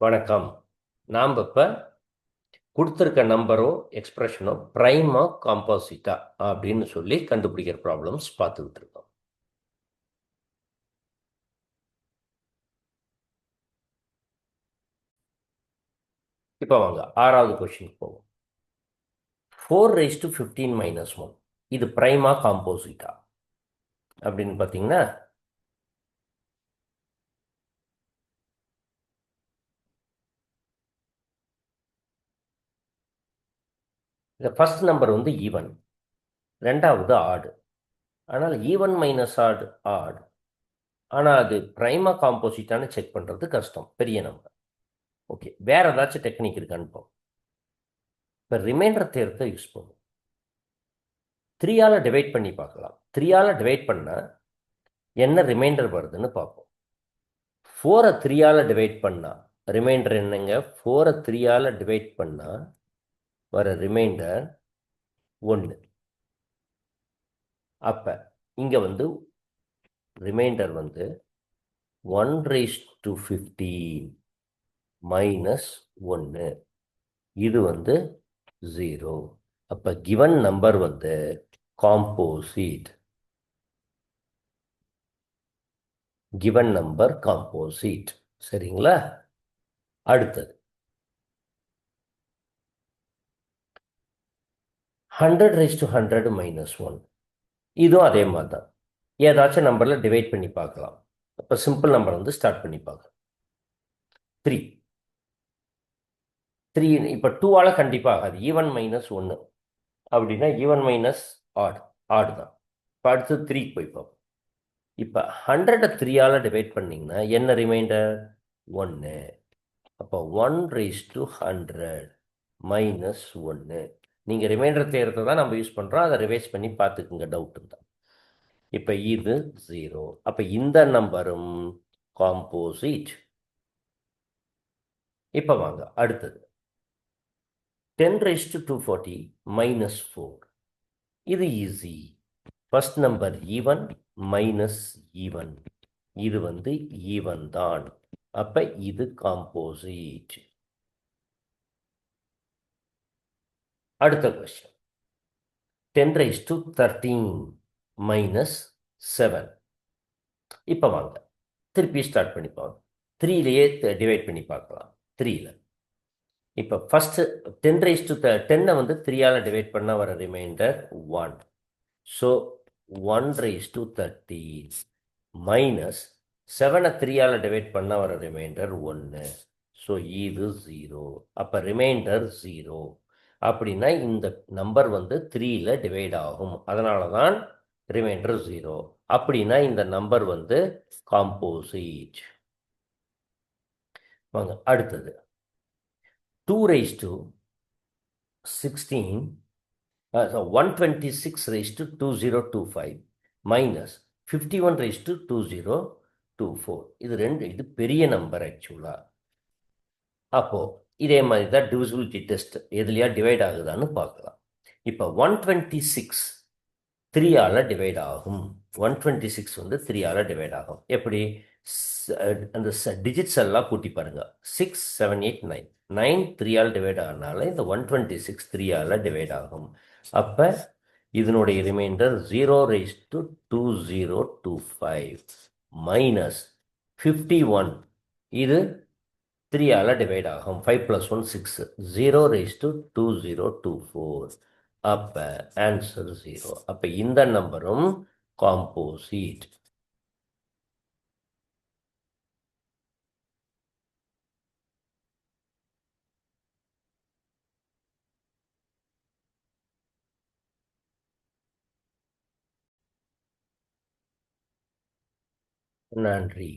வணக்கம். நாம் இப்ப குடுத்திருக்க நம்பரோ, எக்ஸ்பிரஷனோ பிரைமா, காம்போசிட்டா அப்படின்னு சொல்லி கண்டுபிடிக்கிற ப்ராப்ளம்ஸ் பார்த்துக்கிட்டு இருக்கோம். இப்ப வாங்க 6வது கொஸ்டினுக்கு போவோம். 4 raised to 15 - 1 இது பிரைமா, காம்போசிட்டா அப்படின்னு பார்த்தீங்கன்னா, இந்த ஃபர்ஸ்ட் நம்பர் வந்து ஈவன், 2வது ஆட். ஆனால் ஈவன் மைனஸ் ஆட் ஆட். ஆனால் அது பிரைமா, காம்போசிட்டான்னு செக் பண்ணுறது கஷ்டம், பெரிய நம்பர். ஓகே, வேற ஏதாச்சும் டெக்னிக் இருக்கான்னு பார்ப்போம். இப்போ ரிமைண்டர் தேர்த்தை யூஸ் பண்ணுவோம். 3ஆல் டிவைட் பண்ணி பார்க்கலாம். 3ஆல் டிவைட் பண்ணால் என்ன ரிமைண்டர் வருதுன்னு பார்ப்போம். 4 3ஆல் டிவைட் பண்ணால் ரிமைண்டர் என்னங்க? 4 3ஆல் டிவைட் பண்ணால் வர ரிமைண்டர் 1. அப்போ இங்கே வந்து ரிமைண்டர் வந்து 1 raised to 15 - 1. இது வந்து 0. அப்போ கிவன் நம்பர் வந்து காம்போசிட். Given number composite. சரிங்களா? அடுத்தது 100 raised to 100 - 1. இதுவும் அதே மாதிரி தான். ஏதாச்சும் நம்பரில் டிவைட் பண்ணி பார்க்கலாம். இப்போ சிம்பிள் நம்பர் வந்து ஸ்டார்ட் பண்ணி பார்க்கலாம். 3 3 இப்போ 2ஆல் கண்டிப்பாக ஆகாது. ஈவன் மைனஸ் 1 அப்படின்னா ஈவன் மைனஸ் ஆட் ஆட் தான். இப்போ அடுத்து 3க்கு போய் பார்ப்போம். இப்போ 100 3ஆல் டிவைட் பண்ணிங்கன்னா என்ன ரிமைண்டர்? 1. அப்போ 1 raised to 100 - 1. நீங்கள் ரிமைண்டர் தேர்த்தை தான் நம்ம யூஸ் பண்ணுறோம். அதை ரிவைஸ் பண்ணி பார்த்துக்குங்க, டவுட் இருந்தால். இப்போ இது 0. அப்போ இந்த நம்பரும் காம்போசிட். இப்போ வாங்க அடுத்தது 10 raised to 240 - 4. இது easy. First number even minus even. இது வந்து ஈவன் தான். அப்போ இது காம்போசிட். அடுத்த கொஸ்டின் 10 raised to 13 - 7. இப்போ வாங்க திருப்பி ஸ்டார்ட் பண்ணிப்போம். 3லேயே டிவைட் பண்ணி பார்க்கலாம். 3ல் இப்போ ஃபஸ்ட்டு 10 வந்து 3ஆல் டிவைட் பண்ணால் வர remainder 1. So 1 raised to 13 minus 7 3ஆல் டிவைட் பண்ணால் வர ரிமைண்டர் 1. ஸோ இது 0. அப்போ ரிமைண்டர் 0. அப்படின்னா இந்த நம்பர் வந்து 3ல் டிவைட் ஆகும். அதனால தான் ரிமைண்டர் 0. அப்படின்னா இந்த நம்பர் வந்து காம்போசிட். வாங்க அடுத்தது 2 raised to 16 126 raised to 2025 minus 51 raised to 2024. இது பெரிய நம்பர் ஆக்சுவலா. அப்போ இதே மாதிரி தான் டிவிசிபிலிட்டி டெஸ்ட் எதுலையா டிவைட் ஆகுதான்னு பார்க்கலாம். இப்போ 126 3ஆல் டிவைட் ஆகும். 126 வந்து 3ஆல் டிவைட் ஆகும். எப்படி? அந்த டிஜிட்ஸ் எல்லாம் கூட்டி பாருங்க. 6 7 8 9 9 3ஆல் டிவைட் ஆகிறதுனால இந்த 126 3ஆல் டிவைட் ஆகும். அப்போ இதனுடைய ரிமைண்டர் 0 raised to 2025 மைனஸ் 51. இது 3ஆல் டிவைட் ஆகும். 5 + 1 6. 0 raised to 2024. அப்போ ஆன்சர் 0. அப்போ இந்த நம்பரும் காம்போசிட். நன்றி.